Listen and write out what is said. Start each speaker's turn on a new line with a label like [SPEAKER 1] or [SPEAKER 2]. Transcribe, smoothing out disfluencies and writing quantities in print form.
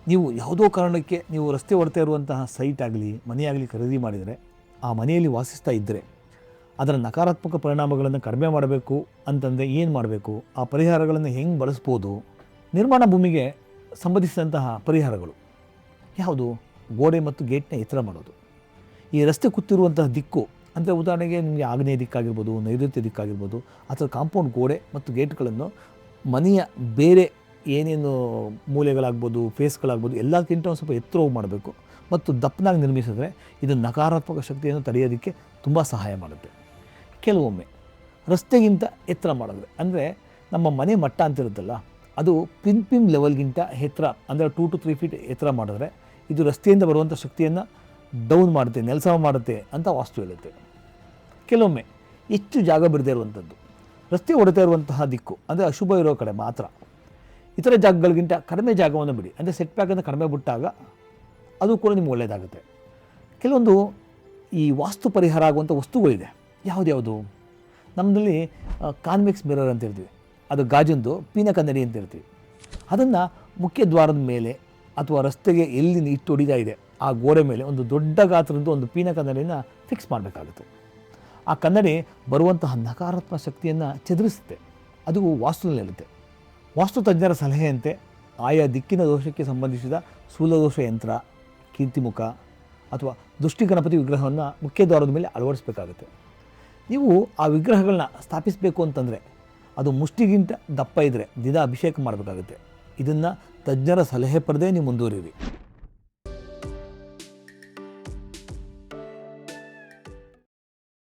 [SPEAKER 1] ನೀವು ಯಾವುದೋ ಕಾರಣಕ್ಕೆ ನೀವು ರಸ್ತೆ ಹೊಡ್ತಾ ಇರುವಂತಹ ಸೈಟ್ ಆಗಲಿ ಮನೆಯಾಗಲಿ ಖರೀದಿ ಮಾಡಿದರೆ ಆ ಮನೆಯಲ್ಲಿ ವಾಸಿಸ್ತಾ ಇದ್ದರೆ ಅದರ ನಕಾರಾತ್ಮಕ ಪರಿಣಾಮಗಳನ್ನು ಕಡಿಮೆ ಮಾಡಬೇಕು ಅಂತಂದರೆ ಏನು ಮಾಡಬೇಕು, ಆ ಪರಿಹಾರಗಳನ್ನು ಹೆಂಗೆ ಬಳಸ್ಬೋದು, ನಿರ್ಮಾಣ ಭೂಮಿಗೆ ಸಂಬಂಧಿಸಿದಂತಹ ಪರಿಹಾರಗಳು ಯಾವುದು? ಗೋಡೆ ಮತ್ತು ಗೇಟ್ನ ಎತ್ತರ ಮಾಡೋದು. ಈ ರಸ್ತೆ ಕೂತಿರುವಂತಹ ದಿಕ್ಕು ಅಂದರೆ ಉದಾಹರಣೆಗೆ ನಿಮಗೆ ಆಗ್ನೇಯ ದಿಕ್ಕಾಗಿರ್ಬೋದು, ನೈಋತ್ಯ ದಿಕ್ಕಾಗಿರ್ಬೋದು, ಅಥವಾ ಕಾಂಪೌಂಡ್ ಗೋಡೆ ಮತ್ತು ಗೇಟ್ಗಳನ್ನು ಮನೆಯ ಬೇರೆ ಏನೇನು ಮೂಲೆಗಳಾಗ್ಬೋದು, ಫೇಸ್ಗಳಾಗ್ಬೋದು ಎಲ್ಲಕ್ಕಿಂತ ಒಂದು ಸ್ವಲ್ಪ ಎತ್ತರವಾಗಿ ಮಾಡಬೇಕು ಮತ್ತು ದಪ್ಪನಾಗಿ ನಿರ್ಮಿಸಿದ್ರೆ ಇದು ನಕಾರಾತ್ಮಕ ಶಕ್ತಿಯನ್ನು ತಡೆಯೋದಕ್ಕೆ ತುಂಬ ಸಹಾಯ ಮಾಡುತ್ತೆ. ಕೆಲವೊಮ್ಮೆ ರಸ್ತೆಗಿಂತ ಎತ್ತರ ಮಾಡಿದ್ರೆ ಅಂದರೆ ನಮ್ಮ ಮನೆ ಮಟ್ಟ ಅಂತಿರುತ್ತಲ್ಲ ಅದು ಪಿನ್ ಲೆವೆಲ್ಗಿಂತ ಎತ್ತರ ಅಂದರೆ 2 to 3 ಫೀಟ್ ಎತ್ತರ ಮಾಡಿದ್ರೆ ಇದು ರಸ್ತೆಯಿಂದ ಬರುವಂಥ ಶಕ್ತಿಯನ್ನು ಡೌನ್ ಮಾಡುತ್ತೆ, ನೆಲಸಮ ಮಾಡುತ್ತೆ ಅಂತ ವಾಸ್ತು ಹೇಳುತ್ತೆ. ಕೆಲವೊಮ್ಮೆ ಹೆಚ್ಚು ಜಾಗ ಬಿಡದೇ ಇರುವಂಥದ್ದು, ರಸ್ತೆ ಹೊಡಿತಾ ಇರುವಂತಹ ದಿಕ್ಕು ಅಂದರೆ ಅಶುಭ ಇರೋ ಕಡೆ ಮಾತ್ರ, ಇತರ ಜಾಗಗಳಿಗಿಂತ ಕಡಿಮೆ ಜಾಗವನ್ನು ಬಿಡಿ ಅಂದರೆ ಸೆಟ್ ಬ್ಯಾಕನ್ನು ಕಡಿಮೆ ಬಿಟ್ಟಾಗ ಅದು ಕೂಡ ನಿಮ್ಗೆ ಒಳ್ಳೆಯದಾಗುತ್ತೆ. ಕೆಲವೊಂದು ಈ ವಾಸ್ತು ಪರಿಹಾರ ಆಗುವಂಥ ವಸ್ತುಗಳಿದೆ. ಯಾವುದ್ಯಾವುದು? ನಮ್ಮಲ್ಲಿ ಕಾನ್ವೆಕ್ಸ್ ಮಿರರ್ ಅಂತ ಇರ್ತೀವಿ, ಅದು ಗಾಜಿಂದು ಪೀನ ಕನ್ನಡಿ ಅಂತ ಇರ್ತೀವಿ. ಅದನ್ನು ಮುಖ್ಯ ದ್ವಾರದ ಮೇಲೆ ಅಥವಾ ರಸ್ತೆಗೆ ಎಲ್ಲಿ ಇಟ್ಟು ಹೊಡಿತಾ ಇದೆ ಆ ಗೋಡೆ ಮೇಲೆ ಒಂದು ದೊಡ್ಡ ಗಾತ್ರದ ಒಂದು ಪೀನ ಕನ್ನಡಿನ ಫಿಕ್ಸ್ ಮಾಡಬೇಕಾಗುತ್ತೆ. ಆ ಕನ್ನಡಿ ಬರುವಂತಹ ನಕಾರಾತ್ಮಕ ಶಕ್ತಿಯನ್ನು ಚದುರಿಸುತ್ತೆ. ಅದು ವಾಸ್ತುನಲ್ಲಿ ಇರುತ್ತೆ. ವಾಸ್ತು ತಜ್ಞರ ಸಲಹೆಯಂತೆ ಆಯಾ ದಿಕ್ಕಿನ ದೋಷಕ್ಕೆ ಸಂಬಂಧಿಸಿದ ಸ್ಥೂಲದೋಷ ಯಂತ್ರ, ಕೀರ್ತಿಮುಖ ಅಥವಾ ದೃಷ್ಟಿ ಗಣಪತಿ ವಿಗ್ರಹವನ್ನು ಮುಖ್ಯ ದ್ವಾರದ ಮೇಲೆ ಅಳವಡಿಸಬೇಕಾಗುತ್ತೆ. ನೀವು ಆ ವಿಗ್ರಹಗಳನ್ನ ಸ್ಥಾಪಿಸಬೇಕು ಅಂತಂದರೆ ಅದು ಮುಷ್ಟಿಗಿಂತ ದಪ್ಪ ಇದ್ದರೆ ದಿನ ಅಭಿಷೇಕ ಮಾಡಬೇಕಾಗುತ್ತೆ. ಇದನ್ನು ತಜ್ಞರ ಸಲಹೆ ಪಡೆದೇ ನೀವು ಮುಂದುವರಿಯಿರಿ.